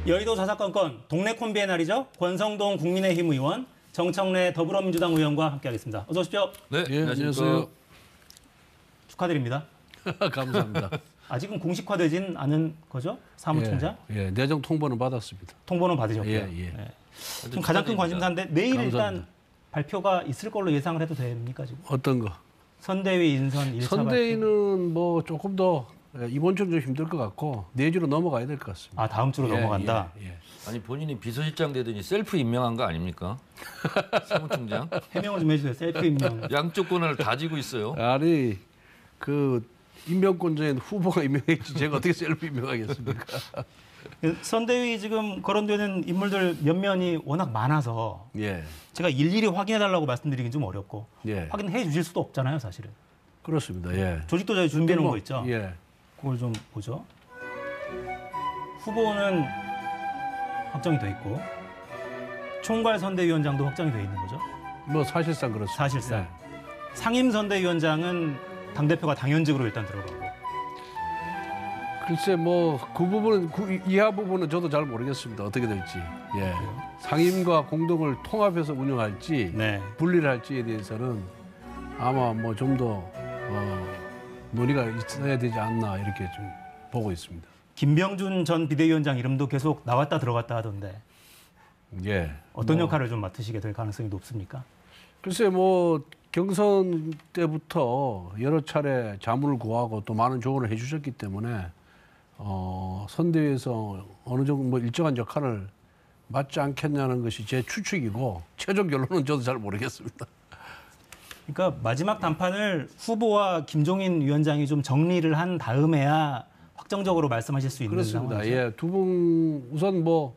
여의도 자사건건 동네 콤비의 날이죠. 권성동 국민의힘 의원, 정청래 더불어민주당 의원과 함께하겠습니다. 어서 오십시오. 네, 예, 안녕하세요. 축하드립니다. 감사합니다. 아직은 공식화되진 않은 거죠? 사무총장? 예, 내정 통보는 받았습니다. 통보는 받으셨고요. 예. 지금 가장 큰 관심사인데 내일 감사합니다. 일단 발표가 있을 걸로 예상을 해도 됩니까 지금? 어떤 거? 선대위 인선 1차 선대위는 뭐 조금 더 이번 주는 좀 힘들 것 같고 내주로 넘어가야 될 것 같습니다. 아 다음 주로 넘어간다. 예. 아니 본인이 비서실장 되더니 셀프 임명한 거 아닙니까? 사무총장 해명을 좀 해주세요. 셀프 임명. 양쪽 권한을 다지고 있어요. 아니 그 임명권자인 후보가 임명했지 제가 어떻게 셀프 임명하겠습니까? 선대위 지금 거론되는 인물들 면면이 워낙 많아서 예, 제가 일일이 확인해달라고 말씀드리긴 좀 어렵고 예, 확인해 주실 수도 없잖아요, 사실은. 그렇습니다. 예. 조직도 저희 준비해 놓은 거 있죠. 예, 그걸 좀 보죠. 후보는 확정이 돼 있고 총괄 선대위원장도 확정이 돼 있는 거죠. 뭐 사실상 그렇습니다. 사실상 상임 선대위원장은 당 대표가 당연직으로 일단 들어가고. 글쎄 뭐 그 부분은 이하 부분은 저도 잘 모르겠습니다. 어떻게 될지. 예. 상임과 공동을 통합해서 운영할지 네. 분리를 할지에 대해서는 아마 뭐 좀 더 논의가 있어야 되지 않나 이렇게 좀 보고 있습니다. 김병준 전 비대위원장 이름도 계속 나왔다 들어갔다 하던데 예. 어떤 역할을 좀 맡으시게 될 가능성이 높습니까? 글쎄 뭐 경선 때부터 여러 차례 자문을 구하고 또 많은 조언을 해주셨기 때문에 선대위에서 어느 정도 뭐 일정한 역할을 맡지 않겠냐는 것이 제 추측이고 최종 결론은 저도 잘 모르겠습니다. 그러니까 마지막 단판을 후보와 김종인 위원장이 좀 정리를 한 다음에야 확정적으로 말씀하실 수 있는 그렇습니다. 상황이죠. 예, 두 분 우선 뭐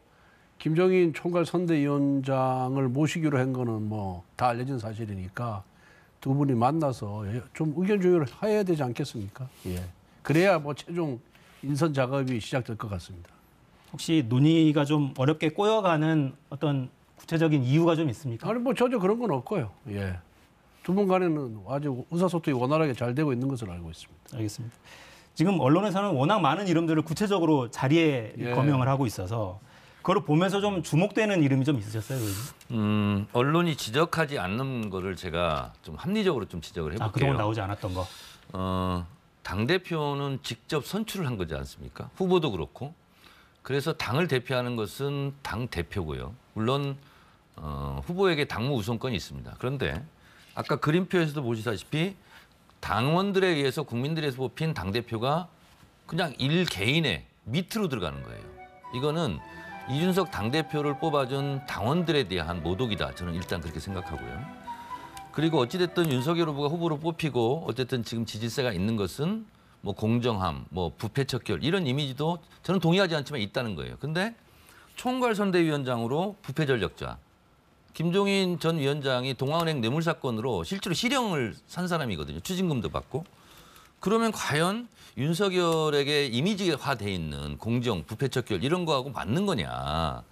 김종인 총괄 선대위원장을 모시기로 한 거는 뭐 다 알려진 사실이니까 두 분이 만나서 좀 의견 조율을 해야 되지 않겠습니까? 예. 그래야 뭐 최종 인선 작업이 시작될 것 같습니다. 혹시 논의가 좀 어렵게 꼬여가는 어떤 구체적인 이유가 좀 있습니까? 아니 뭐 전혀 그런 건 없고요. 예. 두 분 간에는 아주 의사소통이 원활하게 잘 되고 있는 것으로 알고 있습니다. 알겠습니다. 지금 언론에서는 워낙 많은 이름들을 구체적으로 자리에 예. 거명을 하고 있어서 그걸 보면서 좀 주목되는 이름이 좀 있으셨어요, 의원님? 언론이 지적하지 않는 거를 제가 좀 합리적으로 좀 지적을 해볼게요. 그동안 나오지 않았던 거. 당 대표는 직접 선출을 한 거지 않습니까? 후보도 그렇고. 그래서 당을 대표하는 것은 당 대표고요. 물론 후보에게 당무 우선권이 있습니다. 그런데 아까 그림표에서도 보시다시피 당원들에 의해서 국민들에서 뽑힌 당 대표가 그냥 일 개인의 밑으로 들어가는 거예요. 이거는 이준석 당 대표를 뽑아준 당원들에 대한 모독이다. 저는 일단 그렇게 생각하고요. 그리고 어찌됐든 윤석열 후보가 후보로 뽑히고 어쨌든 지금 지지세가 있는 것은 뭐 공정함, 뭐 부패척결 이런 이미지도 저는 동의하지 않지만 있다는 거예요. 근데 총괄 선대위원장으로 부패 전력자 김종인 전 위원장이 동아은행 뇌물 사건으로 실제로 실형을 산 사람이거든요. 추징금도 받고. 그러면 과연 윤석열에게 이미지화돼 있는 공정, 부패척결 이런 거하고 맞는 거냐.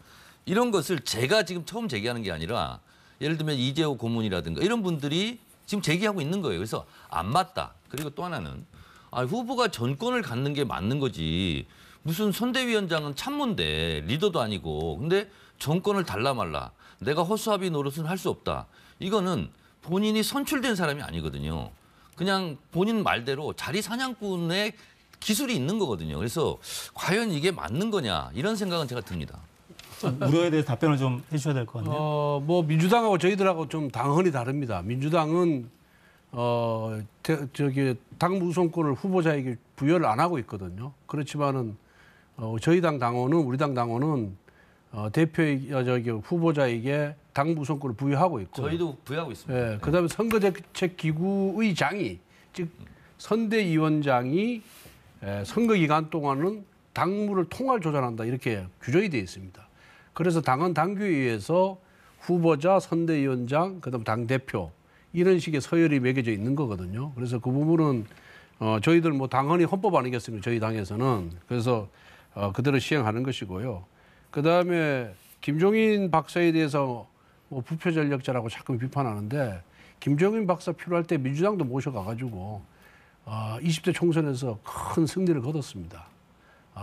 이런 것을 제가 지금 처음 제기하는 게 아니라 예를 들면 이재호 고문이라든가 이런 분들이 지금 제기하고 있는 거예요. 그래서 안 맞다. 그리고 또 하나는 후보가 전권을 갖는 게 맞는 거지. 무슨 선대위원장은 참모인데 리더도 아니고 근데 정권을 달라 말라. 내가 허수아비 노릇은 할 수 없다. 이거는 본인이 선출된 사람이 아니거든요. 그냥 본인 말대로 자리 사냥꾼의 기술이 있는 거거든요. 그래서 과연 이게 맞는 거냐 이런 생각은 제가 듭니다. 우려에 대해서 답변을 좀 해주셔야 될 것 같네요. 뭐 민주당하고 저희들하고 좀 당헌이 다릅니다. 민주당은 당무 우선권을 후보자에게 부여를 안 하고 있거든요. 그렇지만은 저희 당 당원은 우리 당 당원은 후보자에게 당무 우선권을 부여하고 있고 저희도 부여하고 있습니다. 예, 그다음에 선거대책기구의 장이 즉 선대위원장이 선거 기간 동안은 당무를 통할 조절한다 이렇게 규정이 되어 있습니다. 그래서 당헌 당규에 의해서 후보자, 선대위원장, 그다음 당 대표 이런 식의 서열이 매겨져 있는 거거든요. 그래서 그 부분은 저희들 뭐 당헌이 헌법 아니겠습니까? 저희 당에서는 그래서 그대로 시행하는 것이고요. 그다음에 김종인 박사에 대해서 뭐 부패 전력자라고 자꾸 비판하는데 김종인 박사 필요할 때 민주당도 모셔가가지고 20대 총선에서 큰 승리를 거뒀습니다.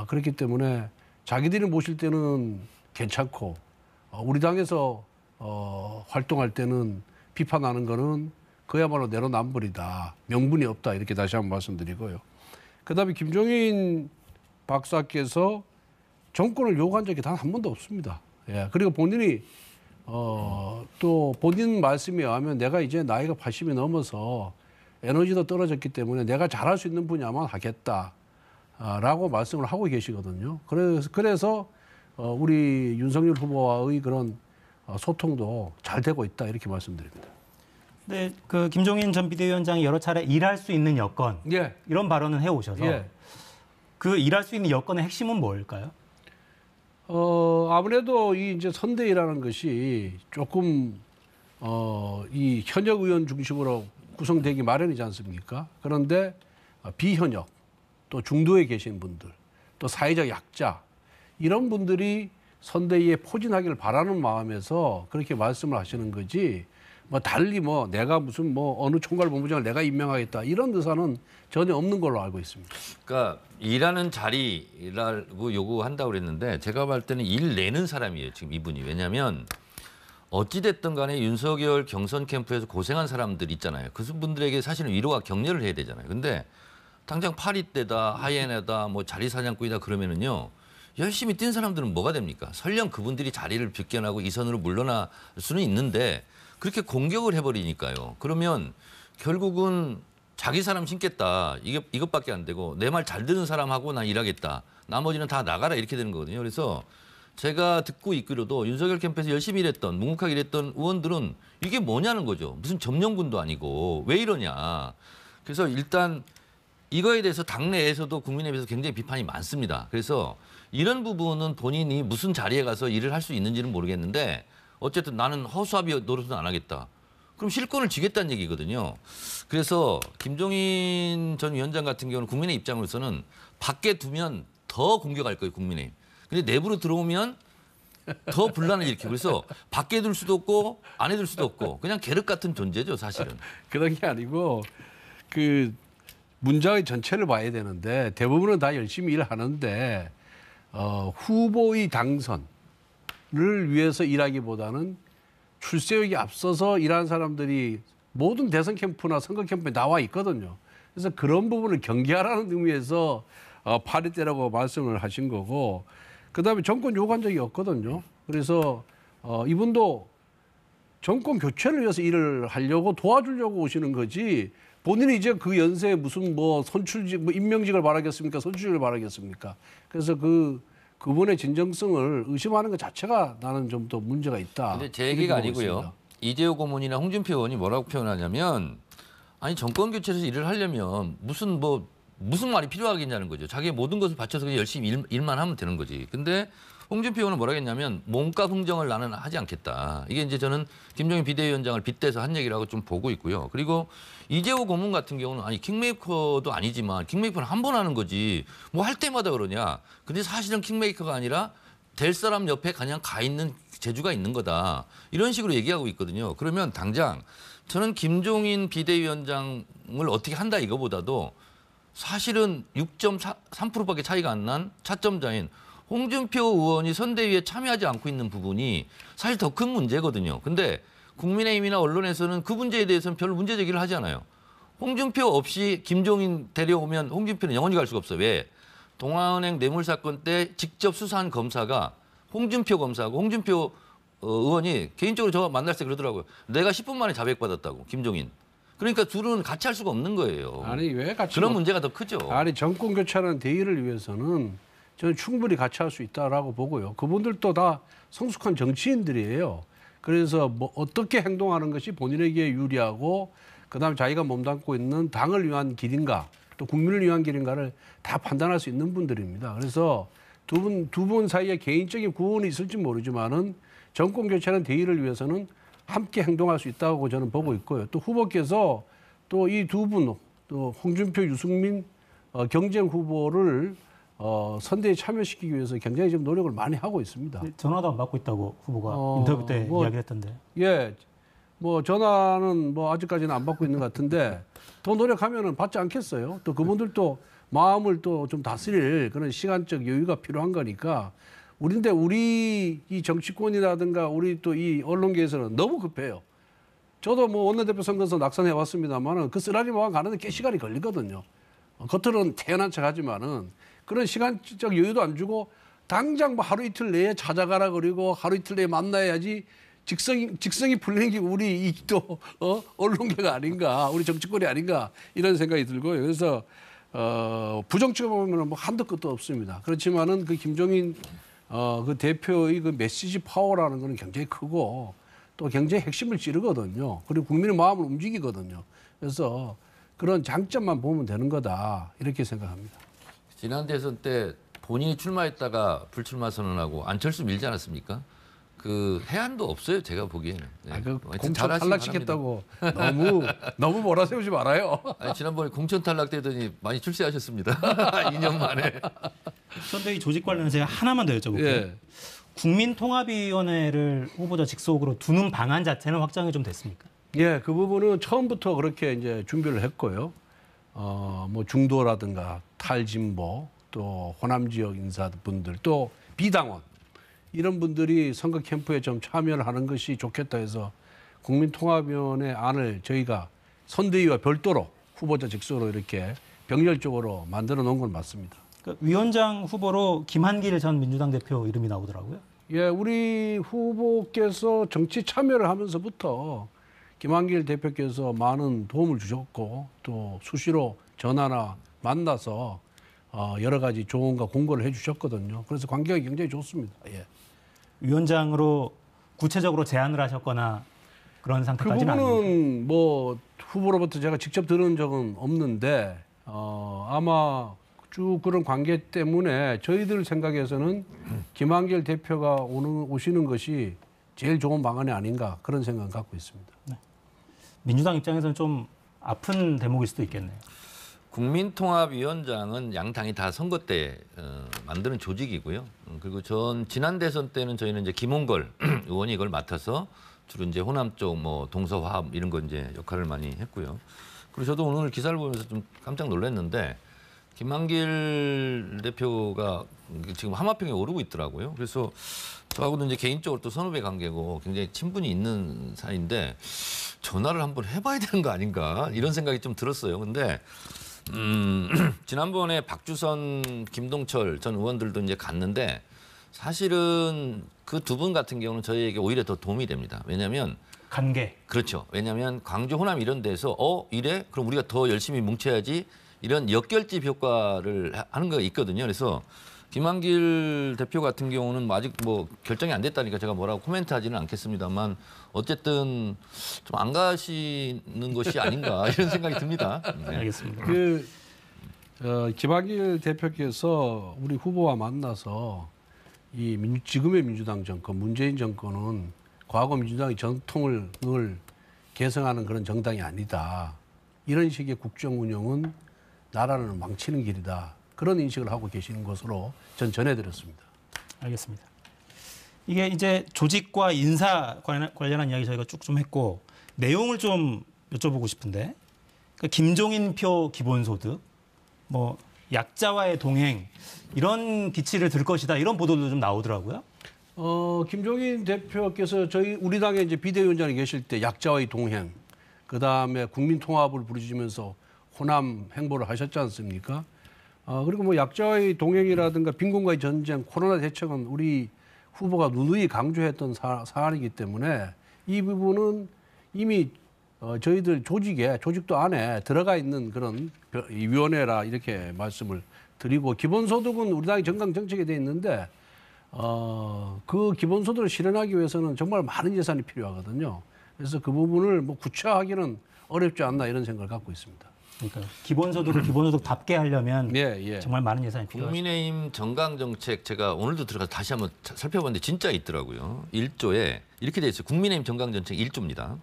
그렇기 때문에 자기들이 모실 때는 괜찮고 우리 당에서 활동할 때는 비판하는 거는 그야말로 내로남불이다. 명분이 없다. 이렇게 다시 한번 말씀드리고요. 그다음에 김종인 박사께서 정권을 요구한 적이 단 한 번도 없습니다. 예. 그리고 본인이 또 본인 말씀에 의하면 내가 이제 나이가 80이 넘어서 에너지도 떨어졌기 때문에 내가 잘할 수 있는 분야만 하겠다라고 말씀을 하고 계시거든요. 그래서 우리 윤석열 후보와의 그런 소통도 잘 되고 있다 이렇게 말씀드립니다. 네, 그 김종인 전 비대위원장이 여러 차례 일할 수 있는 여건 예. 이런 발언을 해오셔서 예. 그 일할 수 있는 여건의 핵심은 뭘까요? 아무래도 이 이제 선대위라는 것이 조금 이 현역 의원 중심으로 구성되기 마련이지 않습니까? 그런데 비현역 또 중도에 계신 분들 또 사회적 약자 이런 분들이 선대위에 포진하기를 바라는 마음에서 그렇게 말씀을 하시는 거지. 뭐 달리 뭐 내가 무슨 뭐 어느 총괄본부장을 내가 임명하겠다 이런 의사는 전혀 없는 걸로 알고 있습니다. 그러니까 일하는 자리라고 요구한다고 그랬는데 제가 볼 때는 일 내는 사람이에요. 지금 이분이. 왜냐하면 어찌됐든 간에 윤석열 경선 캠프에서 고생한 사람들 있잖아요. 그 분들에게 사실은 위로와 격려를 해야 되잖아요. 근데 당장 파리떼다, 하이에나다, 뭐 자리사냥꾼이다 그러면은요. 열심히 뛴 사람들은 뭐가 됩니까? 설령 그분들이 자리를 비껴나고 이선으로 물러날 수는 있는데 그렇게 공격을 해버리니까요. 그러면 결국은 자기 사람 신겠다. 이것밖에 안 되고 내 말 잘 듣는 사람하고 난 일하겠다. 나머지는 다 나가라 이렇게 되는 거거든요. 그래서 제가 듣고 있기로도 윤석열 캠프에서 열심히 일했던 묵묵하게 일했던 의원들은 이게 뭐냐는 거죠. 무슨 점령군도 아니고 왜 이러냐. 그래서 일단 이거에 대해서 당내에서도 국민의힘에서 굉장히 비판이 많습니다. 그래서 이런 부분은 본인이 무슨 자리에 가서 일을 할 수 있는지는 모르겠는데 어쨌든 나는 허수아비 노릇은 안 하겠다. 그럼 실권을 쥐겠다는 얘기거든요. 그래서 김종인 전 위원장 같은 경우는 국민의 입장으로서는 밖에 두면 더 공격할 거예요, 국민의힘. 근데 내부로 들어오면 더 분란을 일으키고 그래서 밖에 둘 수도 없고 안에 둘 수도 없고 그냥 계륵 같은 존재죠, 사실은. 그런 게 아니고 그 문장의 전체를 봐야 되는데 대부분은 다 열심히 일하는데 후보의 당선을 위해서 일하기보다는 출세욕이 앞서서 일하는 사람들이 모든 대선 캠프나 선거 캠프에 나와 있거든요. 그래서 그런 부분을 경계하라는 의미에서 파리떼라고 말씀을 하신 거고 그다음에 정권 요구한 적이 없거든요. 그래서 이분도 정권 교체를 위해서 일을 하려고 도와주려고 오시는 거지 본인이 이제 그 연세에 무슨 뭐 선출직, 뭐 임명직을 바라겠습니까? 선출직을 바라겠습니까? 그래서 그분의 진정성을 의심하는 것 자체가 나는 좀 더 문제가 있다. 근데 제 얘기가 아니고요. 이재호 고문이나 홍준표 의원이 뭐라고 표현하냐면 아니 정권 교체에서 일을 하려면 무슨 말이 필요하겠냐는 거죠. 자기의 모든 것을 바쳐서 그냥 열심히 일만 하면 되는 거지. 근데 홍준표 의원은 뭐라 했냐면 몸값 흥정을 나는 하지 않겠다. 이게 이제 저는 김종인 비대위원장을 빗대서 한 얘기라고 좀 보고 있고요. 그리고 이재호 고문 같은 경우는 아니 킹메이커도 아니지만 킹메이커는 한 번 하는 거지. 뭐 할 때마다 그러냐. 근데 사실은 킹메이커가 아니라 될 사람 옆에 그냥 가 있는 재주가 있는 거다. 이런 식으로 얘기하고 있거든요. 그러면 당장 저는 김종인 비대위원장을 어떻게 한다 이거보다도 사실은 6.3%밖에 차이가 안 난 차점자인 홍준표 의원이 선대위에 참여하지 않고 있는 부분이 사실 더 큰 문제거든요. 근데 국민의힘이나 언론에서는 그 문제에 대해서는 별로 문제 제기를 하지 않아요. 홍준표 없이 김종인 데려오면 홍준표는 영원히 갈 수가 없어요. 왜? 동아은행 뇌물 사건 때 직접 수사한 검사가 홍준표 검사하고 홍준표 의원이 개인적으로 저 만날 때 그러더라고요. 내가 10분 만에 자백받았다고, 김종인. 그러니까 둘은 같이 할 수가 없는 거예요. 아니 왜 같이 그런 문제가 더 크죠. 아니 정권 교체하는 대의를 위해서는 저는 충분히 같이 할 수 있다라고 보고요. 그분들도 다 성숙한 정치인들이에요. 그래서 뭐 어떻게 행동하는 것이 본인에게 유리하고 그다음에 자기가 몸담고 있는 당을 위한 길인가 또 국민을 위한 길인가를 다 판단할 수 있는 분들입니다. 그래서 두 분 사이에 개인적인 구원이 있을지 모르지만은 정권 교체하는 대의를 위해서는 함께 행동할 수 있다고 저는 보고 있고요. 또 후보께서 또 이 두 분, 또 홍준표, 유승민 경쟁 후보를 선대에 참여시키기 위해서 굉장히 좀 노력을 많이 하고 있습니다. 전화도 안 받고 있다고 후보가 인터뷰 때 이야기했던데. 예, 뭐 전화는 뭐 아직까지는 안 받고 있는 것 같은데 더 노력하면은 받지 않겠어요. 또 그분들도 마음을 또 좀 다스릴 그런 시간적 여유가 필요한 거니까 우리 이 정치권이라든가 우리 또 이 언론계에서는 너무 급해요. 저도 뭐 원내대표 선거에서 낙선해 왔습니다만은 그 쓰라리만 가는데 꽤 시간이 걸리거든요. 겉으로는 태연한 척 하지만은 그런 시간적 여유도 안 주고 당장 뭐 하루 이틀 내에 찾아가라 그리고 하루 이틀 내에 만나야지 직성이 풀리는 게 우리 이 또 언론계가 아닌가, 우리 정치권이 아닌가 이런 생각이 들고요. 그래서 부정적으로 보면 뭐 한도 끝도 없습니다. 그렇지만은 그 김종인 그 대표의 그 메시지 파워라는 거는 굉장히 크고 또 굉장히 핵심을 찌르거든요. 그리고 국민의 마음을 움직이거든요. 그래서 그런 장점만 보면 되는 거다 이렇게 생각합니다. 지난 대선 때 본인이 출마했다가 불출마 선언하고 안철수 밀지 않았습니까? 그 해안도 없어요, 제가 보기에는. 네. 그 하여튼 공천 잘하시기 탈락시켰다고 너무 몰아세우지 말아요. 아니, 지난번에 공천 탈락되더니 많이 출세하셨습니다. 2년 만에. 그런데 이 조직 관련해서 하나만 더 여쭤볼게요. 예. 국민통합위원회를 후보자 직속으로 두는 방안 자체는 확정이 좀 됐습니까? 예, 그 부분은 처음부터 그렇게 이제 준비를 했고요. 뭐 중도라든가 탈진보 또 호남 지역 인사분들 또 비당원 이런 분들이 선거 캠프에 좀 참여를 하는 것이 좋겠다 해서 국민통합위원회 안을 저희가 선대위와 별도로 후보자 직속으로 이렇게 병렬적으로 만들어 놓은 건 맞습니다. 그러니까 위원장 후보로 김한길 전 민주당 대표 이름이 나오더라고요. 예, 우리 후보께서 정치 참여를 하면서부터 김한길 대표께서 많은 도움을 주셨고 또 수시로 전화나 만나서 여러 가지 조언과 공고를 해주셨거든요. 그래서 관계가 굉장히 좋습니다. 예. 위원장으로 구체적으로 제안을 하셨거나 그런 그 상태까지는 아닙니다. 부분은 뭐 후보로부터 제가 직접 들은 적은 없는데 아마 쭉 그런 관계 때문에 저희들 생각에서는 김한길 대표가 오시는 것이 제일 좋은 방안이 아닌가 그런 생각을 갖고 있습니다. 민주당 입장에서는 좀 아픈 대목일 수도 있겠네요. 국민통합위원장은 양 당이 다 선거 때 만드는 조직이고요. 그리고 지난 대선 때는 저희는 이제 김홍걸 의원이 이걸 맡아서 주로 이제 호남 쪽 뭐 동서화합 이런 거 이제 역할을 많이 했고요. 그리고 저도 오늘 기사를 보면서 좀 깜짝 놀랐는데 김한길 대표가 지금 하마평에 오르고 있더라고요. 그래서 저하고도 이제 개인적으로 또 선후배 관계고 굉장히 친분이 있는 사이인데 전화를 한번 해봐야 되는 거 아닌가 이런 생각이 좀 들었어요. 근데 지난번에 박주선, 김동철 전 의원들도 이제 갔는데 사실은 그 두 분 같은 경우는 저희에게 오히려 더 도움이 됩니다. 왜냐하면 관계. 그렇죠. 왜냐하면 광주, 호남 이런 데서 이래? 그럼 우리가 더 열심히 뭉쳐야지 이런 역결집 효과를 하는 거 있거든요. 그래서 김한길 대표 같은 경우는 아직 뭐 결정이 안 됐다니까 제가 뭐라고 코멘트하지는 않겠습니다만 어쨌든 좀 안 가시는 것이 아닌가 이런 생각이 듭니다. 네. 알겠습니다. 김한길 대표께서 우리 후보와 만나서 지금의 민주당 정권, 문재인 정권은 과거 민주당의 전통을 개성하는 그런 정당이 아니다. 이런 식의 국정 운영은 나라를 망치는 길이다. 그런 인식을 하고 계시는 것으로 전 전해드렸습니다. 알겠습니다. 이게 이제 조직과 인사 관련한 이야기 저희가 쭉 좀 했고 내용을 좀 여쭤보고 싶은데 그러니까 김종인 표 기본소득, 뭐 약자와의 동행 이런 기치를 들 것이다 이런 보도도 좀 나오더라고요. 김종인 대표께서 우리 당의 이제 비대위원장이 계실 때 약자와의 동행, 그 다음에 국민통합을 부르시면서 호남 행보를 하셨지 않습니까? 그리고 뭐 약자와의 동행이라든가 빈곤과의 전쟁, 코로나 대책은 우리 후보가 누누이 강조했던 사안이기 때문에 이 부분은 이미 저희들 조직도 안에 들어가 있는 그런 위원회라 이렇게 말씀을 드리고 기본소득은 우리 당의 정강 정책에 돼 있는데 그 기본소득을 실현하기 위해서는 정말 많은 예산이 필요하거든요. 그래서 그 부분을 뭐 구체화하기는 어렵지 않나 이런 생각을 갖고 있습니다. 그러니까 기본소득을 기본소득답게 하려면 예. 정말 많은 예산이 필요하죠. 국민의힘 정강정책 제가 오늘도 들어가서 다시 한번 살펴봤는데 진짜 있더라고요. 1조에 이렇게 돼 있어요. 국민의힘 정강정책 1조입니다.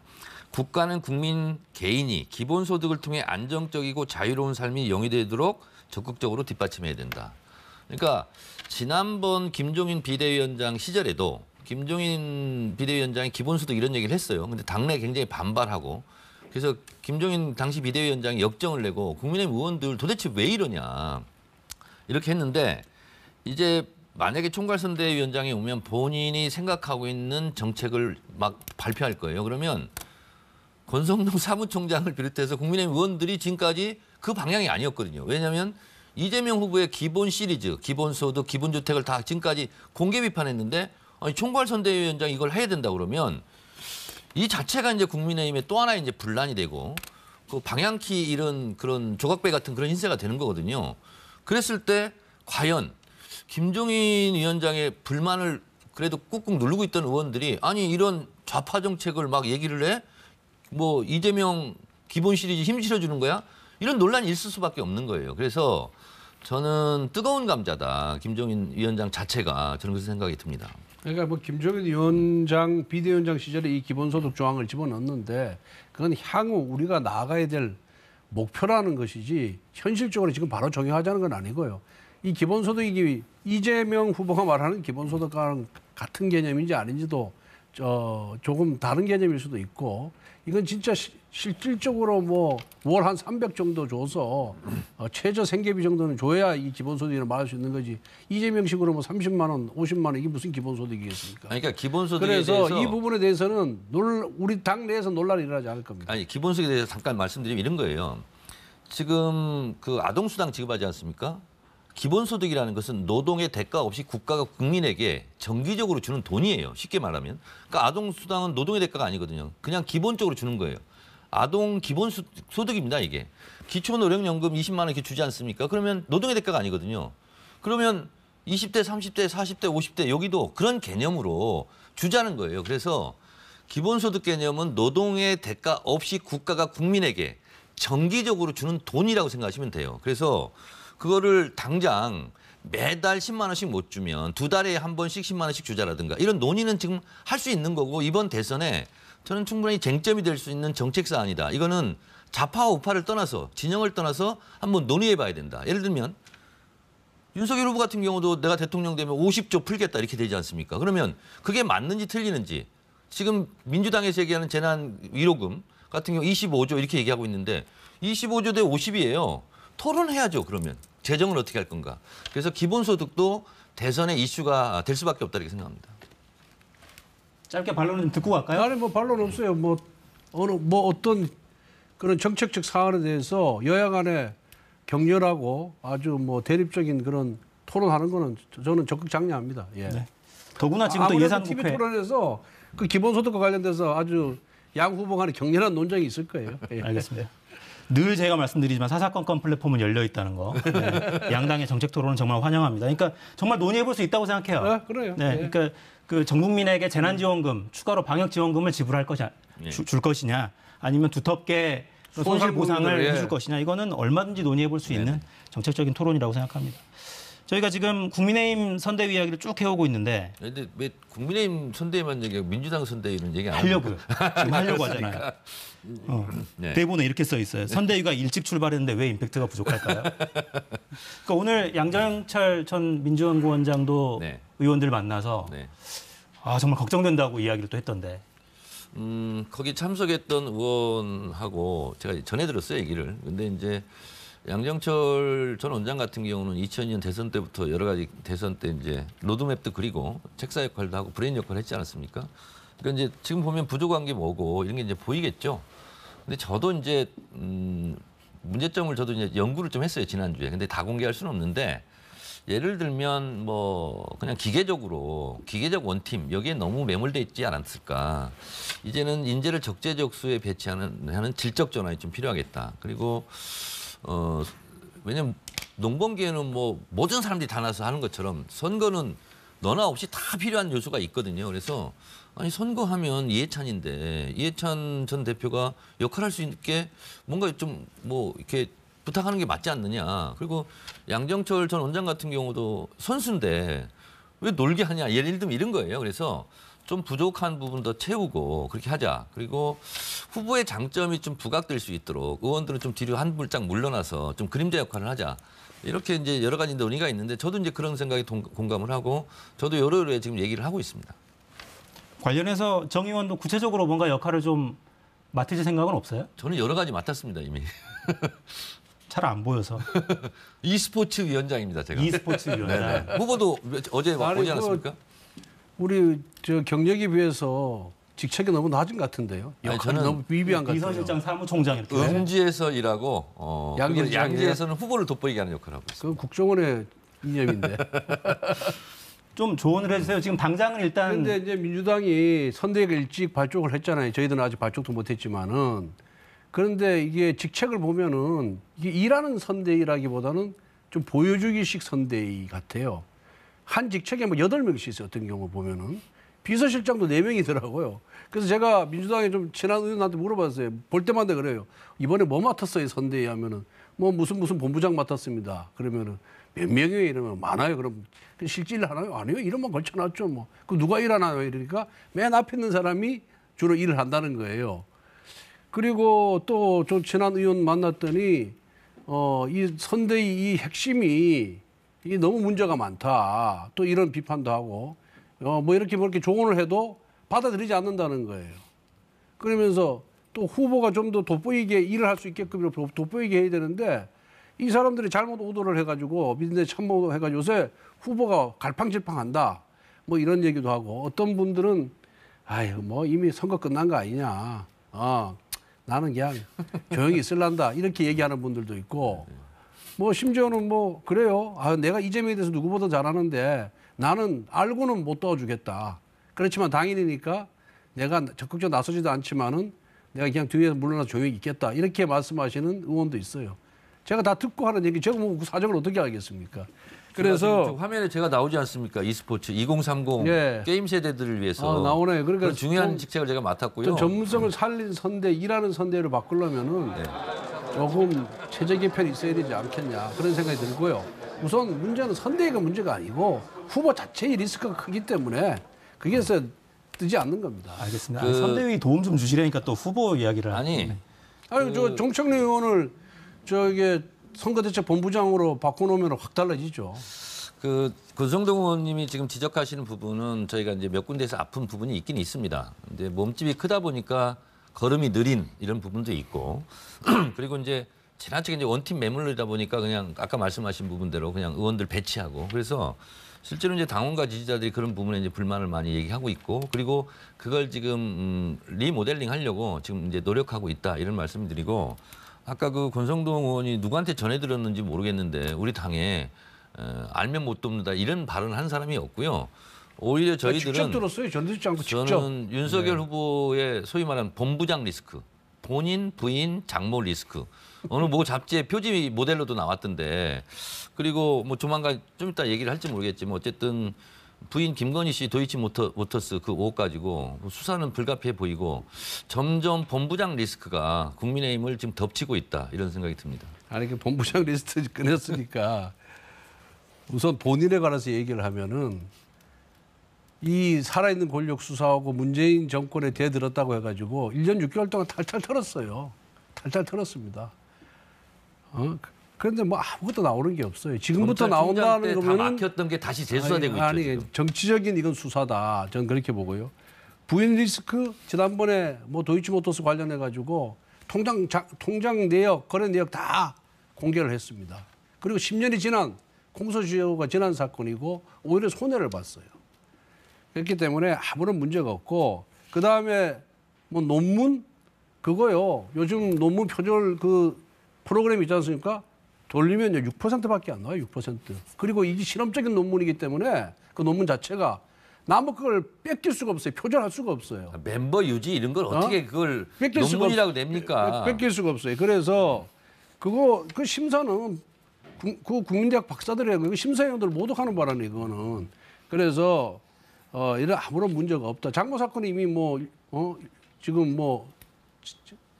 국가는 국민 개인이 기본소득을 통해 안정적이고 자유로운 삶이 영위되도록 적극적으로 뒷받침해야 된다. 그러니까 지난번 김종인 비대위원장 시절에도 김종인 비대위원장이 기본소득 이런 얘기를 했어요. 근데 당내 굉장히 반발하고 그래서 김종인 당시 비대위원장이 역정을 내고 국민의힘 의원들 도대체 왜 이러냐 이렇게 했는데 이제 만약에 총괄선대위원장이 오면 본인이 생각하고 있는 정책을 막 발표할 거예요. 그러면 권성동 사무총장을 비롯해서 국민의힘 의원들이 지금까지 그 방향이 아니었거든요. 왜냐하면 이재명 후보의 기본 시리즈, 기본소득, 기본주택을 다 지금까지 공개 비판했는데 아니, 총괄선대위원장이 이걸 해야 된다 그러면 이 자체가 이제 국민의힘의 또 하나의 이제 분란이 되고 그 방향키 이런 그런 조각배 같은 그런 인세가 되는 거거든요. 그랬을 때 과연 김종인 위원장의 불만을 그래도 꾹꾹 누르고 있던 의원들이 아니 이런 좌파 정책을 막 얘기를 해? 뭐 이재명 기본 시리즈 힘 실어주는 거야? 이런 논란이 있을 수밖에 없는 거예요. 그래서 저는 뜨거운 감자다. 김종인 위원장 자체가 저는 그렇게 생각이 듭니다. 그러니까 뭐 김종인 위원장 비대위원장 시절에 이 기본소득 조항을 집어넣었는데 그건 향후 우리가 나아가야 될 목표라는 것이지 현실적으로 지금 바로 적용하자는 건 아니고요. 이 기본소득이 이재명 후보가 말하는 기본소득과는 같은 개념인지 아닌지도 조금 다른 개념일 수도 있고 이건 진짜 실질적으로 뭐 월 한 300 정도 줘서 최저 생계비 정도는 줘야 이 기본소득이라 말할 수 있는 거지. 이재명식으로 뭐 30만 원, 50만 원 이게 무슨 기본소득이겠습니까? 그러니까 기본소득에 그래서 대해서 이 부분에 대해서는 우리 당 내에서 논란이 일어나지 않을 겁니다. 아니 기본소득에 대해서 잠깐 말씀드리면 이런 거예요. 지금 그 아동수당 지급하지 않습니까? 기본소득이라는 것은 노동의 대가 없이 국가가 국민에게 정기적으로 주는 돈이에요. 쉽게 말하면. 그러니까 아동수당은 노동의 대가가 아니거든요. 그냥 기본적으로 주는 거예요. 아동 기본소득입니다, 이게. 기초노령연금 20만 원 이렇게 주지 않습니까? 그러면 노동의 대가가 아니거든요. 그러면 20대, 30대, 40대, 50대 여기도 그런 개념으로 주자는 거예요. 그래서 기본소득 개념은 노동의 대가 없이 국가가 국민에게 정기적으로 주는 돈이라고 생각하시면 돼요. 그래서 그거를 당장 매달 10만 원씩 못 주면 두 달에 한 번씩 10만 원씩 주자라든가 이런 논의는 지금 할 수 있는 거고 이번 대선에 저는 충분히 쟁점이 될 수 있는 정책 사안이다. 이거는 좌파와 우파를 떠나서 진영을 떠나서 한번 논의해 봐야 된다. 예를 들면 윤석열 후보 같은 경우도 내가 대통령 되면 50조 풀겠다 이렇게 되지 않습니까? 그러면 그게 맞는지 틀리는지 지금 민주당에서 얘기하는 재난 위로금 같은 경우 25조 이렇게 얘기하고 있는데 25조 대 50이에요. 토론해야죠. 그러면 재정을 어떻게 할 건가. 그래서 기본소득도 대선의 이슈가 될 수밖에 없다 이렇게 생각합니다. 짧게 반론을 좀 듣고 갈까요? 아니 뭐 반론 없어요. 뭐 어떤 그런 정책적 사안에 대해서 여야 간에 격렬하고 아주 뭐 대립적인 그런 토론하는 거는 저는 적극 장려합니다. 예. 네. 더구나 지금 또 예산 TV 국회 토론에서 그 기본소득과 관련돼서 아주 양 후보 간에 격렬한 논쟁이 있을 거예요. 예. 알겠습니다. 늘 제가 말씀드리지만 사사건건 플랫폼은 열려 있다는 거. 네. 양당의 정책 토론은 정말 환영합니다. 그러니까 정말 논의해 볼 수 있다고 생각해요. 네, 그래요. 네, 예. 그러니까 그 전 국민에게 재난지원금 추가로 방역지원금을 지불할 것이냐, 줄 것이냐, 아니면 두텁게 손실 보상을 예. 해줄 것이냐, 이거는 얼마든지 논의해 볼 수 있는 정책적인 토론이라고 생각합니다. 저희가 지금 국민의힘 선대위 이야기를 쭉 해오고 있는데. 근데 왜 국민의힘 선대위만 얘기하고 민주당 선대위는 얘기 안 하려고요. 지금 하려고 하잖아요. 네. 대본에 이렇게 써 있어요. 선대위가 일찍 출발했는데 왜 임팩트가 부족할까요? 그러니까 오늘 양정철 전 민주연구원장도 네. 의원들 만나서 네. 아 정말 걱정된다고 이야기를 또 했던데. 거기 참석했던 의원하고 제가 전해 들었어요, 얘기를. 근데 이제 양정철 전 원장 같은 경우는 2002년 대선 때부터 여러 가지 대선 때 이제 로드맵도 그리고 책사 역할도 하고 브레인 역할을 했지 않았습니까? 그러니까 이제 지금 보면 부족한 게 뭐고 이런 게 이제 보이겠죠. 근데 저도 이제 문제점을 저도 이제 연구를 좀 했어요, 지난주에. 근데 다 공개할 수는 없는데 예를 들면 뭐 그냥 기계적 원팀 여기에 너무 매몰돼 있지 않았을까. 이제는 인재를 적재적소에 배치하는 질적 전환이 좀 필요하겠다. 그리고 왜냐면 농번기에는 뭐 모든 사람들이 다 나서 하는 것처럼 선거는 너나 없이 다 필요한 요소가 있거든요. 그래서 아니 선거하면 이해찬인데 이해찬 전 대표가 역할할 수 있게 뭔가 좀 뭐 이렇게 부탁하는 게 맞지 않느냐. 그리고 양정철 전 원장 같은 경우도 선수인데 왜 놀게 하냐. 예를 들면 이런 거예요. 그래서 좀 부족한 부분 더 채우고 그렇게 하자. 그리고 후보의 장점이 좀 부각될 수 있도록 의원들은 좀 뒤로 한 발짝 물러나서 좀 그림자 역할을 하자. 이렇게 이제 여러 가지 논의가 있는데 저도 이제 그런 생각에 공감을 하고 저도 여러 지금 얘기를 하고 있습니다. 관련해서 정 의원도 구체적으로 뭔가 역할을 좀 맡으실 생각은 없어요? 저는 여러 가지 맡았습니다 이미. 잘 안 보여서. e스포츠 위원장입니다 제가. e스포츠 위원장. 네네. 후보도 어제 아니, 보지 않았습니까? 우리 저 경력에 비해서 직책이 너무 낮은 것 같은데요. 아니, 역할이 저는 너무 미비한 것 같아요. 비서실장 사무총장 이렇게. 음지에서 일하고 양지에서 양지에서는 후보를 돋보이게 하는 역할을 하고 있습니다. 그 국정원의 이념인데. 좀 조언을 해주세요. 지금 당장은 일단 그런데 이제 민주당이 선대위가 일찍 발족을 했잖아요. 저희들은 아직 발족도 못했지만은. 그런데 이게 직책을 보면은 이게 일하는 선대위라기보다는 좀 보여주기식 선대위 같아요. 한 직책에 뭐 8명씩 있어요. 어떤 경우 보면은. 비서실장도 4명이더라고요. 그래서 제가 민주당에 좀 친한 의원한테 물어봤어요. 볼 때마다 그래요. 이번에 뭐 맡았어요, 선대위 하면은. 뭐 무슨 본부장 맡았습니다. 그러면은 몇 명이에요? 이러면 많아요. 그럼 실제 일 하나요? 아니요. 이름만 걸쳐놨죠. 뭐. 그 누가 일하나요? 이러니까 맨 앞에 있는 사람이 주로 일을 한다는 거예요. 그리고 또 좀 친한 의원 만났더니 이 선대위 이 핵심이 이게 너무 문제가 많다. 또 이런 비판도 하고 뭐 이렇게 조언을 해도 받아들이지 않는다는 거예요. 그러면서 또 후보가 좀 더 돋보이게 일을 할 수 있게끔 돋보이게 해야 되는데 이 사람들이 잘못 오도를 해가지고 민주당에 참모해가지고 요새 후보가 갈팡질팡한다. 뭐 이런 얘기도 하고 어떤 분들은 아유 뭐 이미 선거 끝난 거 아니냐. 나는 그냥 조용히 있을란다. 이렇게 얘기하는 분들도 있고 뭐 심지어는 뭐 그래요. 내가 이재명에 대해서 누구보다 잘하는데 나는 알고는 못 도와주겠다. 그렇지만 당일이니까 내가 적극적으로 나서지도 않지만은 내가 그냥 뒤에서 물러나 조용히 있겠다. 이렇게 말씀하시는 의원도 있어요. 제가 다 듣고 하는 얘기, 제가 뭐 그 사정을 어떻게 알겠습니까? 그래서 화면에 제가 나오지 않습니까? e스포츠 2030 예. 게임 세대들을 위해서 나오네요. 그러니까 중요한 직책을 제가 맡았고요. 전문성을 살린 선대, 일하는 선대로 바꾸려면은 조금 체제 개편이 있어야 되지 않겠냐 그런 생각이 들고요. 우선 문제는 선대위가 문제가 아니고 후보 자체의 리스크가 크기 때문에 그게 뜨지 않는 겁니다. 알겠습니다. 아니, 선대위 도움 좀 주시려니까 또 후보 이야기를 아니 저 정청래 의원을 저게 선거대책본부장으로 바꿔놓으면 확 달라지죠. 권성동 의원님이 지금 지적하시는 부분은 저희가 이제 몇 군데에서 아픈 부분이 있긴 있습니다. 근데 몸집이 크다 보니까 걸음이 느린 이런 부분도 있고 그리고 이제 지나치게 이제 원팀 매물이다 보니까 그냥 아까 말씀하신 부분대로 그냥 의원들 배치하고 그래서 실제로 이제 당원과 지지자들이 그런 부분에 이제 불만을 많이 얘기하고 있고 그리고 그걸 지금 리모델링 하려고 지금 이제 노력하고 있다 이런 말씀을 드리고 아까 그 권성동 의원이 누구한테 전해 들었는지 모르겠는데 우리 당에 알면 못 돕는다 이런 발언을 한 사람이 없고요. 오히려 저희들은 직접 들었어요. 전해듣지 않고 직접. 저는 윤석열 후보의 소위 말하는 본부장 리스크, 본인, 부인, 장모 리스크. 어느 뭐 잡지의 표지 모델로도 나왔던데 그리고 뭐 조만간 좀 이따 얘기를 할지 모르겠지만 어쨌든 부인 김건희 씨 도이치모터스 그 의혹 가지고 수사는 불가피해 보이고 점점 본부장 리스크가 국민의힘을 지금 덮치고 있다 이런 생각이 듭니다. 아니 그 본부장 리스트 꺼냈으니까 우선 본인에 관해서 얘기를 하면은 이 살아있는 권력 수사하고 문재인 정권에 대들었다고 해가지고 1년 6개월 동안 탈탈 털었어요. 탈탈 털었습니다. 그런데 뭐 아무것도 나오는 게 없어요. 지금부터 나온다는 거면은 다 막혔던 게 다시 재수사되고 있죠. 아니 지금. 정치적인 이건 수사다. 저는 그렇게 보고요. 부인 리스크 지난번에 뭐 도이치모터스 관련해 가지고 통장 내역, 거래 내역 다 공개를 했습니다. 그리고 10년이 지난 공소시효가 지난 사건이고 오히려 손해를 봤어요. 그렇기 때문에 아무런 문제가 없고 그 다음에 뭐 논문 그거요. 요즘 논문 표절 그 프로그램 있지 않습니까? 돌리면요 6%밖에 안 나와요. 6%. 그리고 이게 실험적인 논문이기 때문에 그 논문 자체가 남은 그걸 뺏길 수가 없어요. 표절할 수가 없어요. 멤버 유지 이런 걸 어떻게 그걸 뺏길 수가 논문이라고 냅니까? 뺏길 수가 없어요. 그래서 그 심사는 그 국민대학 박사들이 하고 심사위원들 모두 하는 바라네 이거는. 그래서 이런 아무런 문제가 없다. 장모 사건이 이미 지금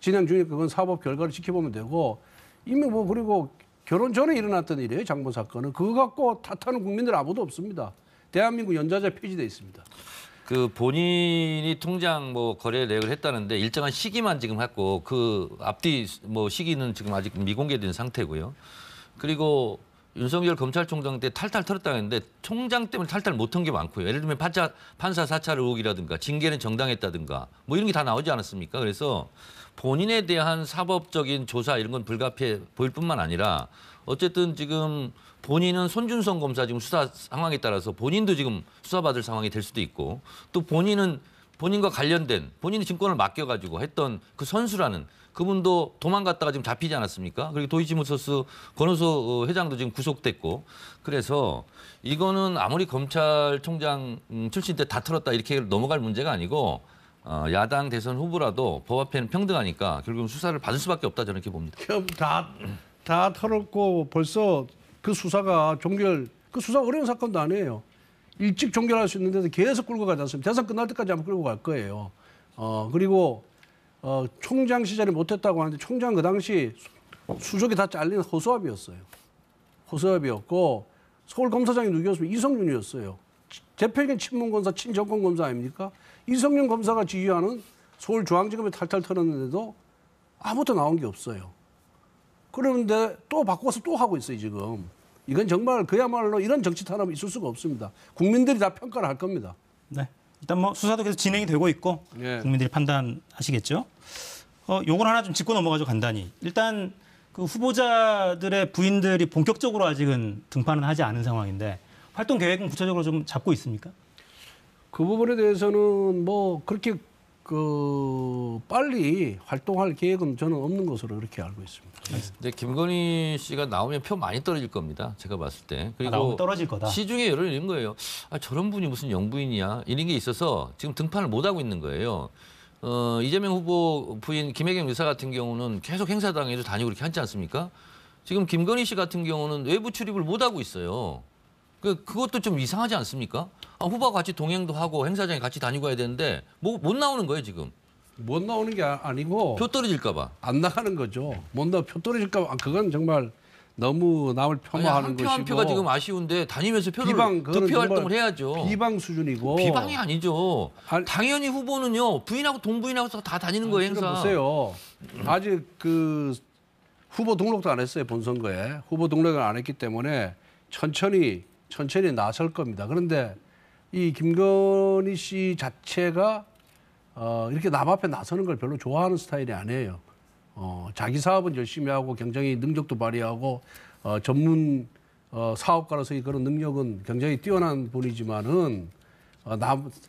진행 중이니까 그건 사법 결과를 지켜보면 되고 이미 그리고 결혼 전에 일어났던 일이에요. 장모 사건은. 그거 갖고 탓하는 국민들 아무도 없습니다. 대한민국 연좌제 폐지돼 있습니다. 그 본인이 통장 거래 내역을 했다는데 일정한 시기만 지금 했고 그 앞뒤 시기는 지금 아직 미공개된 상태고요. 그리고 윤석열 검찰총장 때 탈탈 털었다고 했는데 총장 때문에 탈탈 못한 게 많고요. 예를 들면 판사 사찰 의혹이라든가 징계는 정당했다든가 뭐 이런 게 다 나오지 않았습니까? 그래서 본인에 대한 사법적인 조사 이런 건 불가피해 보일 뿐만 아니라 어쨌든 지금 본인은 손준성 검사 지금 수사 상황에 따라서 본인도 지금 수사받을 상황이 될 수도 있고 또 본인은 본인과 관련된 본인이 증권을 맡겨가지고 했던 그 선수라는 그분도 도망갔다가 지금 잡히지 않았습니까? 그리고 도이치모터스 권오수 회장도 지금 구속됐고 그래서 이거는 아무리 검찰총장 출신 때 다 털었다 이렇게 넘어갈 문제가 아니고 야당 대선 후보라도 법 앞에는 평등하니까 결국은 수사를 받을 수밖에 없다 저는 이렇게 봅니다. 그럼 다 털었고 벌써 그 수사가 그 수사 어려운 사건도 아니에요. 일찍 종결할 수 있는데도 계속 끌고 가지 않습니다. 대선 끝날 때까지 아마 끌고 갈 거예요. 그리고 총장 시절에 못했다고 하는데 총장 그 당시 수족이 다 잘린 허수아비였어요. 허수아비였고 서울검사장이 누구였으면 이성윤이었어요. 대표적인 친문검사, 친정권검사 아닙니까? 이성윤 검사가 지휘하는 서울중앙지검에 탈탈 털었는데도 아무것도 나온 게 없어요. 그런데 또 바꿔서 또 하고 있어요, 지금. 이건 정말 그야말로 이런 정치 탄압이 있을 수가 없습니다. 국민들이 다 평가를 할 겁니다. 네. 일단 뭐 수사도 계속 진행이 되고 있고 예. 국민들이 판단하시겠죠. 요건 하나 좀 짚고 넘어가죠, 간단히. 일단 그 후보자들의 부인들이 본격적으로 아직은 등판은 하지 않은 상황인데 활동 계획은 구체적으로 좀 잡고 있습니까? 그 부분에 대해서는 뭐 그렇게 빨리 활동할 계획은 저는 없는 것으로 그렇게 알고 있습니다. 근데 김건희 씨가 나오면 표 많이 떨어질 겁니다. 제가 봤을 때. 그리고 나오면 떨어질 거다. 시중에 여론이 이런 거예요. 저런 분이 무슨 영부인이야. 이런 게 있어서 지금 등판을 못 하고 있는 거예요. 이재명 후보 부인 김혜경 여사 같은 경우는 계속 행사당에도 다니고 그렇게 하지 않습니까? 지금 김건희 씨 같은 경우는 외부 출입을 못 하고 있어요. 그것도 좀 이상하지 않습니까? 후보와 같이 동행도 하고 행사장에 같이 다니고 해야 되는데 못 나오는 거예요, 지금. 못 나오는 게 아니고 표 떨어질까 봐. 안 나가는 거죠. 못 나와 표 떨어질까 봐. 그건 정말 너무 남을 폄하하는 것이고. 한 표가 지금 아쉬운데 다니면서 비방, 득표 활동을 해야죠. 비방 수준이고. 비방이 아니죠. 당연히 후보는요. 부인하고 동부인하고 다 다니는 거예요, 행사. 보세요. 아직 그 후보 등록도 안 했어요, 본선거에. 후보 등록을 안 했기 때문에 천천히 나설 겁니다. 그런데 이 김건희 씨 자체가 이렇게 남 앞에 나서는 걸 별로 좋아하는 스타일이 아니에요. 자기 사업은 열심히 하고 굉장히 능력도 발휘하고 전문 사업가로서 그런 능력은 굉장히 뛰어난 분이지만은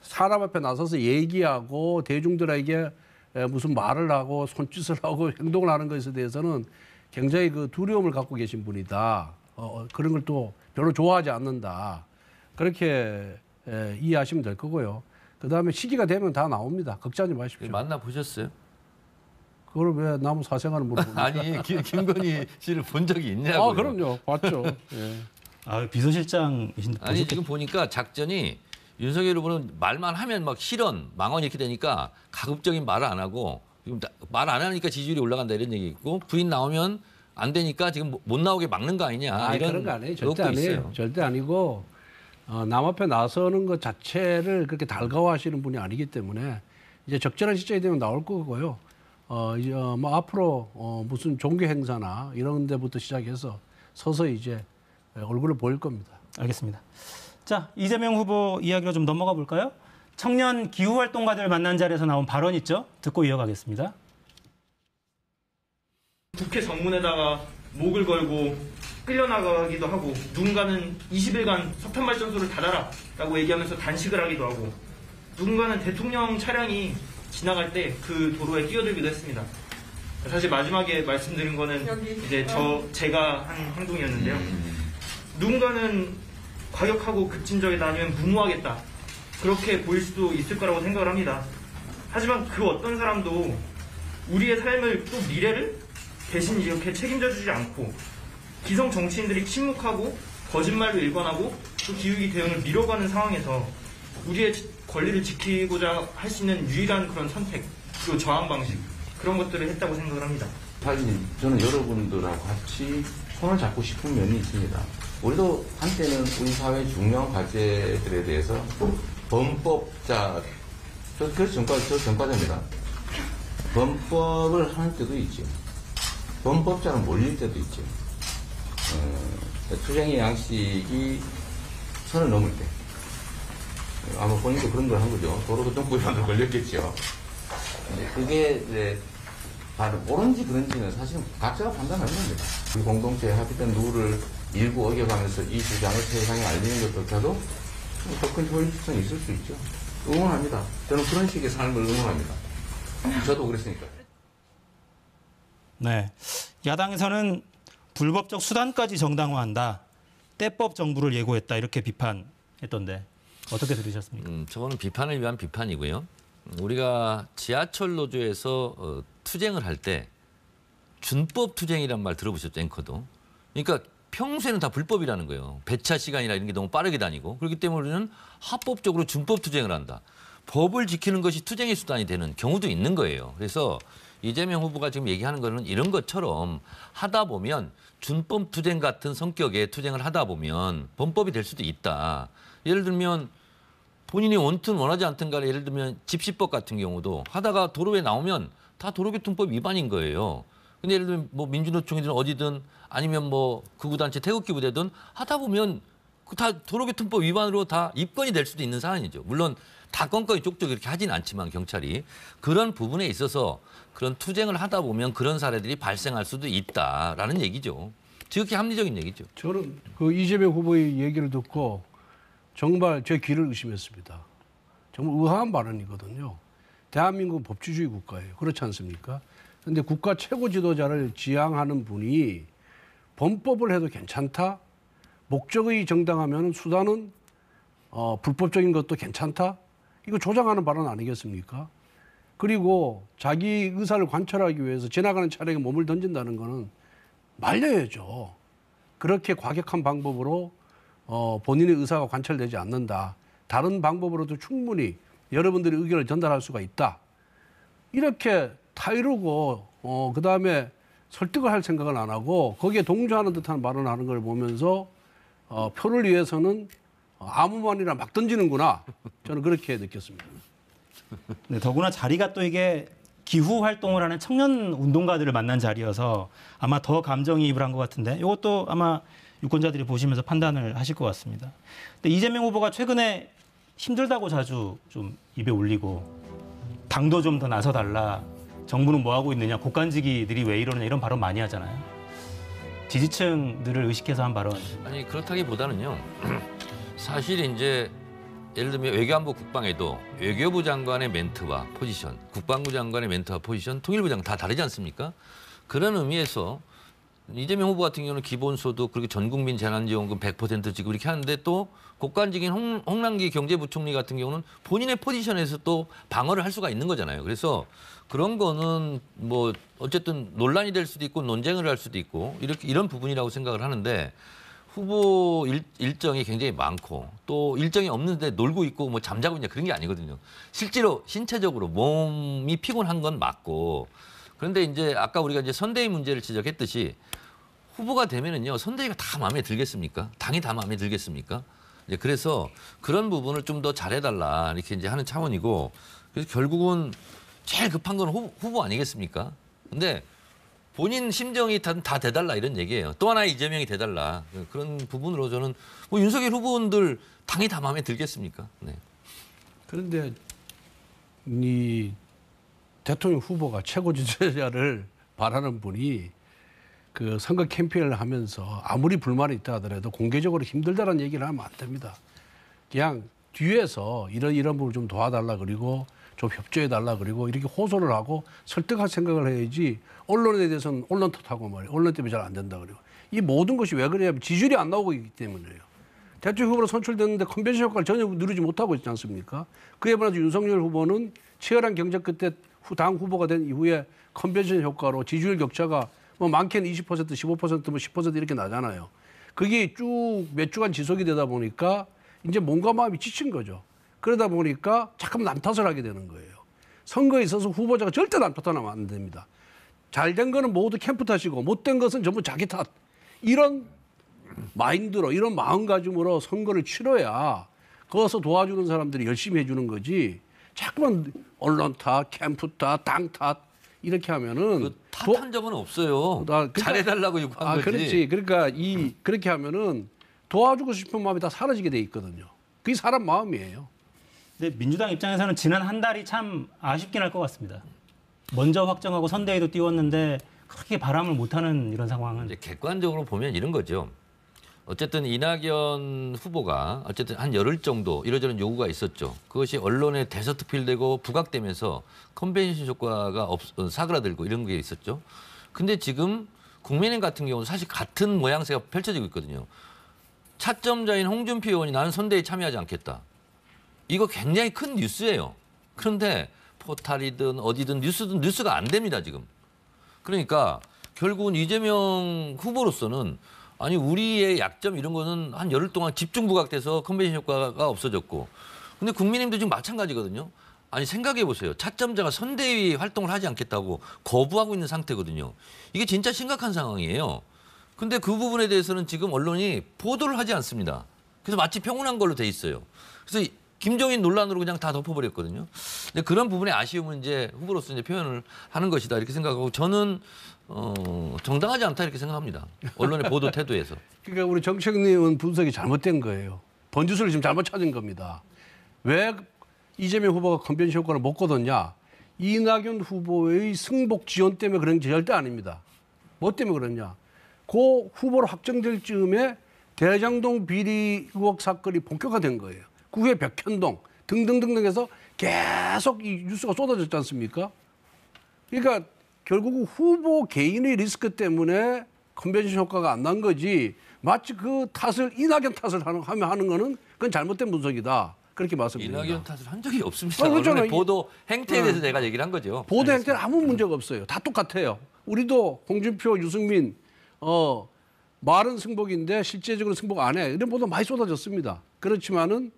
사람 앞에 나서서 얘기하고 대중들에게 무슨 말을 하고 손짓을 하고 행동을 하는 것에 대해서는 굉장히 그 두려움을 갖고 계신 분이다. 그런 걸 또 별로 좋아하지 않는다. 그렇게 이해하시면 될 거고요. 그다음에 시기가 되면 다 나옵니다. 걱정하지 마십시오. 만나보셨어요? 그걸 왜 나무 사생활을 물어봅니까? 아니, 김건희 씨를 본 적이 있냐고요. 그럼요. 봤죠. 예. 비서실장이신데 아니, 지금 보니까 작전이 윤석열 후보는 말만 하면 막 실언, 망언 이렇게 되니까 가급적인 말을 안 하고 말 안 하니까 지지율이 올라간다 이런 얘기 있고 부인 나오면 안 되니까 지금 못 나오게 막는 거 아니냐 이런 그런 거 아니에요. 절대 아니에요. 절대 아니고 남 앞에 나서는 것 자체를 그렇게 달가워하시는 분이 아니기 때문에 이제 적절한 시점이 되면 나올 거고요. 이제 뭐 앞으로 무슨 종교 행사나 이런 데부터 시작해서 서서히 이제 얼굴을 보일 겁니다. 알겠습니다. 자, 이재명 후보 이야기로 좀 넘어가 볼까요? 청년 기후활동가들 만난 자리에서 나온 발언 있죠? 듣고 이어가겠습니다. 국회 정문에다가 목을 걸고 끌려나가기도 하고 누군가는 20일간 석탄발전소를 닫아라 라고 얘기하면서 단식을 하기도 하고 누군가는 대통령 차량이 지나갈 때 그 도로에 끼어들기도 했습니다. 사실 마지막에 말씀드린 거는 이제 제가 한 행동이었는데요. 누군가는 과격하고 급진적이다 아니면 무모하겠다 그렇게 보일 수도 있을 거라고 생각을 합니다. 하지만 그 어떤 사람도 우리의 삶을 또 미래를 대신 이렇게 책임져 주지 않고 기성 정치인들이 침묵하고 거짓말로 일관하고 또 기후위기 대응을 미뤄가는 상황에서 우리의 권리를 지키고자 할 수 있는 유일한 그런 선택 그리고 저항 방식 그런 것들을 했다고 생각을 합니다. 사실 저는 여러분들하고 같이 손을 잡고 싶은 면이 있습니다. 우리도 한때는 우리 사회 중요한 과제들에 대해서 범법자, 저 전과자입니다. 범법을 하는 때도 있죠. 범법자는 몰릴 때도 있죠. 투쟁의 양식이 선을 넘을 때 아마 본인도 그런 걸 한 거죠. 도로교통법 위반으로 걸렸겠죠. 근데 그게 이제 바로 옳은지 그런지는 사실은 각자가 판단하는 겁니다. 이 공동체에 합의된 룰을 일부 어겨가면서 이 주장을 세상에 알리는 것조차도 더 큰 효율성이 있을 수 있죠. 응원합니다. 저는 그런 식의 삶을 응원합니다. 저도 그랬으니까요. 네. 야당에서는 불법적 수단까지 정당화한다. 때법 정부를 예고했다. 이렇게 비판했던데 어떻게 들으셨습니까? 저거는 비판을 위한 비판이고요. 우리가 지하철 노조에서 투쟁을 할 때 준법 투쟁이란 말 들어보셨죠, 앵커도. 그러니까 평소에는 다 불법이라는 거예요. 배차 시간이나 이런 게 너무 빠르게 다니고. 그렇기 때문에 우리는 합법적으로 준법 투쟁을 한다. 법을 지키는 것이 투쟁의 수단이 되는 경우도 있는 거예요. 그래서 이재명 후보가 지금 얘기하는 거는 이런 것처럼 하다 보면 준법 투쟁 같은 성격의 투쟁을 하다 보면 범법이 될 수도 있다. 예를 들면 본인이 원튼 원하지 않든 간에 예를 들면 집시법 같은 경우도 하다가 도로에 나오면 다 도로교통법 위반인 거예요. 근데 예를 들면 뭐 민주노총이든 어디든 아니면 뭐 극우단체 태극기 부대든 하다 보면 그 다 도로교통법 위반으로 다 입건이 될 수도 있는 사안이죠. 물론 다 건건히 쪽쪽 이렇게 하진 않지만 경찰이 그런 부분에 있어서 그런 투쟁을 하다 보면 그런 사례들이 발생할 수도 있다라는 얘기죠. 지극히 합리적인 얘기죠. 저는 그 이재명 후보의 얘기를 듣고 정말 제 귀를 의심했습니다. 정말 의아한 발언이거든요. 대한민국은 법치주의 국가예요. 그렇지 않습니까? 그런데 국가 최고 지도자를 지향하는 분이 범법을 해도 괜찮다? 목적의 정당하면 수단은 불법적인 것도 괜찮다? 이거 조장하는 발언 아니겠습니까? 그리고 자기 의사를 관철하기 위해서 지나가는 차량에 몸을 던진다는 거는 말려야죠. 그렇게 과격한 방법으로 본인의 의사가 관철되지 않는다. 다른 방법으로도 충분히 여러분들의 의견을 전달할 수가 있다. 이렇게 타이르고 그다음에 설득을 할 생각을 안 하고 거기에 동조하는 듯한 발언을 하는 걸 보면서 표를 위해서는 아무 말이나 막 던지는구나. 저는 그렇게 느꼈습니다. 네, 더구나 자리가 또 이게 기후 활동을 하는 청년 운동가들을 만난 자리여서 아마 더 감정이입을 한 것 같은데 이것도 아마 유권자들이 보시면서 판단을 하실 것 같습니다. 근데 이재명 후보가 최근에 힘들다고 자주 좀 입에 올리고 당도 좀 더 나서달라. 정부는 뭐 하고 있느냐. 국간지기들이 왜 이러느냐 이런 발언 많이 하잖아요. 지지층들을 의식해서 한 발언. 아니 그렇다기보다는요. 사실 이제 예를 들면 외교안보 국방에도 외교부 장관의 멘트와 포지션, 국방부 장관의 멘트와 포지션, 통일부 장관 다 다르지 않습니까? 그런 의미에서 이재명 후보 같은 경우는 기본소득 그리고 전국민 재난지원금 100% 지급 이렇게 하는데 또 국간직인 홍남기 경제부총리 같은 경우는 본인의 포지션에서 또 방어를 할 수가 있는 거잖아요. 그래서 그런 거는 뭐 어쨌든 논란이 될 수도 있고 논쟁을 할 수도 있고 이런 부분이라고 생각을 하는데 후보 일정이 굉장히 많고 또 일정이 없는데 놀고 있고 뭐 잠자고 있냐 그런 게 아니거든요. 실제로 신체적으로 몸이 피곤한 건 맞고 그런데 이제 아까 우리가 이제 선대위 문제를 지적했듯이 후보가 되면은요 선대위가 다 마음에 들겠습니까? 당이 다 마음에 들겠습니까? 이제 그래서 그런 부분을 좀 더 잘해달라 이렇게 이제 하는 차원이고 그래서 결국은 제일 급한 건 후보 아니겠습니까? 근데 본인 심정이 다 돼달라 이런 얘기예요. 또 하나 이재명이 돼달라 그런 부분으로 저는 뭐 윤석열 후보원들 당이 다 마음에 들겠습니까? 네. 그런데 이 대통령 후보가 최고 지도자를 바라는 분이 그 선거 캠페인을 하면서 아무리 불만이 있다 하더라도 공개적으로 힘들다는 얘기를 하면 안 됩니다. 그냥 뒤에서 이런 부분을 좀 도와달라 그리고 좀 협조해달라 그리고 이렇게 호소를 하고 설득할 생각을 해야지 언론에 대해서는 언론 탓하고 말이에요. 언론 때문에 잘 안 된다 그래요. 이 모든 것이 왜 그래요? 지지율이 안 나오고 있기 때문이에요. 대통령 후보로 선출됐는데 컨벤션 효과를 전혀 누리지 못하고 있지 않습니까? 그에 반해서 윤석열 후보는 치열한 경쟁 끝에 당 후보가 된 이후에 컨벤션 효과로 지지율 격차가 뭐 많게는 20%, 15%, 뭐 10% 이렇게 나잖아요. 그게 쭉 몇 주간 지속이 되다 보니까 이제 몸과 마음이 지친 거죠. 그러다 보니까 자꾸 남 탓을 하게 되는 거예요. 선거에 있어서 후보자가 절대 남 탓하면 안 됩니다. 잘된 거는 모두 캠프 탓이고 못된 것은 전부 자기 탓. 이런 마인드로 이런 마음가짐으로 선거를 치러야 거기서 도와주는 사람들이 열심히 해주는 거지. 자꾸만 언론 탓, 캠프 탓, 당 탓 이렇게 하면은 그 탓한 적은 없어요. 그러니까- 잘해달라고 요구한 거지. 그렇지. 그러니까 그렇게 하면은 도와주고 싶은 마음이 다 사라지게 돼 있거든요. 그게 사람 마음이에요. 근데 민주당 입장에서는 지난 한 달이 참 아쉽긴 할 것 같습니다. 먼저 확정하고 선대위도 띄웠는데 크게 바람을 못하는 이런 상황은 이제 객관적으로 보면 이런 거죠. 어쨌든 이낙연 후보가 어쨌든 한 열흘 정도 이러저런 요구가 있었죠. 그것이 언론에 대서특필되고 부각되면서 컨벤션 효과가 사그라들고 이런 게 있었죠. 근데 지금 국민의힘 같은 경우는 사실 같은 모양새가 펼쳐지고 있거든요. 차점자인 홍준표 의원이 나는 선대위에 참여하지 않겠다. 이거 굉장히 큰 뉴스예요. 그런데 포탈이든 어디든 뉴스든 뉴스가 안 됩니다, 지금. 그러니까 결국은 이재명 후보로서는 아니 우리의 약점 이런 거는 한 열흘 동안 집중 부각돼서 컨벤션 효과가 없어졌고 근데 국민의힘도 지금 마찬가지거든요. 아니 생각해 보세요. 차점자가 선대위 활동을 하지 않겠다고 거부하고 있는 상태거든요. 이게 진짜 심각한 상황이에요. 근데 그 부분에 대해서는 지금 언론이 보도를 하지 않습니다. 그래서 마치 평온한 걸로 돼 있어요. 그래서 김종인 논란으로 그냥 다 덮어버렸거든요. 근데 그런 부분의 아쉬움은 이제 후보로서 이제 표현을 하는 것이다 이렇게 생각하고 저는 정당하지 않다 이렇게 생각합니다. 언론의 보도 태도에서. 그러니까 우리 정책님은 분석이 잘못된 거예요. 번지수를 지금 잘못 찾은 겁니다. 왜 이재명 후보가 컨벤션 효과를 못 거뒀냐? 이낙연 후보의 승복 지원 때문에 그런 게 절대 아닙니다. 뭐 때문에 그러냐? 그 후보로 확정될 즈음에 대장동 비리 의혹 사건이 본격화된 거예요. 그 후에 백현동 등등등등 해서 계속 이 뉴스가 쏟아졌지 않습니까? 그러니까 결국은 후보 개인의 리스크 때문에 컨벤션 효과가 안 난 거지 마치 그 탓을 이낙연 탓을 하는 거는 그건 잘못된 분석이다. 그렇게 말씀드립니다. 이낙연 탓을 한 적이 없습니다. 그렇잖아요. 언론의 보도 행태에 대해서 제가 얘기를 한 거죠. 보도 행태는 아무 문제가 없어요. 다 똑같아요. 우리도 홍준표, 유승민 말은 승복인데 실제적으로 승복 안 해. 이런 보도 많이 쏟아졌습니다. 그렇지만은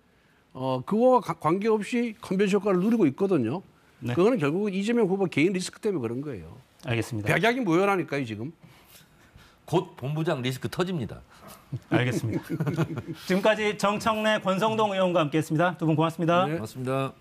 그거와 관계없이 컨벤션 효과를 누리고 있거든요. 네. 그거는 결국은 이재명 후보 개인 리스크 때문에 그런 거예요. 알겠습니다. 백약이 모여라니까요 지금. 곧 본부장 리스크 터집니다. 알겠습니다. 지금까지 정청래 권성동 의원과 함께했습니다. 두 분 고맙습니다. 네. 고맙습니다.